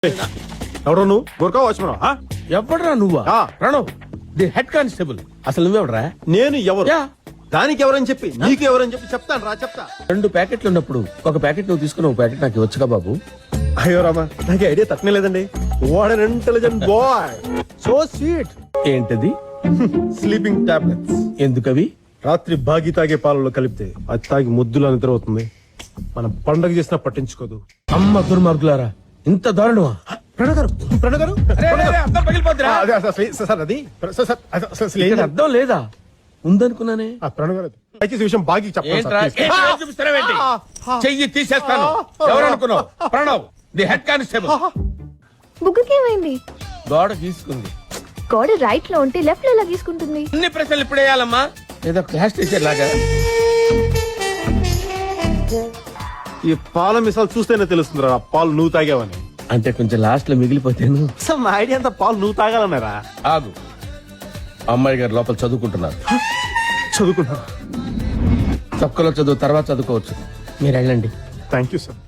ఎవరు నువ్వు గోర్ఖా వాచ్మన్? ఎవడరా నువ్వా? Pranav, the head constable. అసలు నువ్వెవడరా? నేను ఎవరు? యా. దానికి ఎవరని చెప్పి నీకు ఎవరని చెప్పి చెప్తాను రా, చెప్తా. 2 ప్యాకెట్లు ఉన్నప్పుడు ఒక ప్యాకెట్ నువ్వు తీసుకుని ఒక ప్యాకెట్ నాకు వచ్చుగా బాబు. అయ్యో రామా, నాకు ఐడియా తట్టనే లేదండి. What an intelligent boy, so sweet. ఏంటది? Sleeping tablets. ఎందుకవి? రాత్రి బాగి తాగే పాలలో కలిపితే అది తాగి ముద్దులా నిద్ర అవుతుంది. మనం పండగ చేసినా పట్టించుకోదు. అమ్మ దుర్మార్గులారా, ఇంత దారుణమా? ప్రణవ్ గారు, ప్రణవ్ గారు, అదే, అర్థం లేదా? ఉందనుకున్నానే. ప్రణవ్ గారు దయచేసి విషయం బాగి చెప్పండి. చెయ్యి తీసేస్తాను. ఎవరనుకున్నావు? Pranav, the head constable. బుగ్గకేమైంది? గోడ గీసుకుంది. గోడ రైట్ లో ఉంటే లెఫ్ట్ లో ఎలా గీసుకుంటుంది? అన్ని ప్రశ్నలు ఇప్పుడు వేయాలమ్మా, ఏదో క్లాస్ టీచర్ లాగా. ఈ పాల మిసాలు చూస్తేనే తెలుస్తుంది రా, పాలు నువ్వు తాగావని. అంటే కొంచెం లాస్ట్ లో మిగిలిపోతేను. అసలు నా ఐడియా అంతా పాలు నువ్వు తాగాలన్నారా? ఆగు, అమ్మాయి గారు లోపల చదువుకుంటున్నారు. చదువుకున్నా. తక్కువలో చదువు తర్వాత చదువుకోవచ్చు. మీరు వెళ్ళండి. Thank you sir.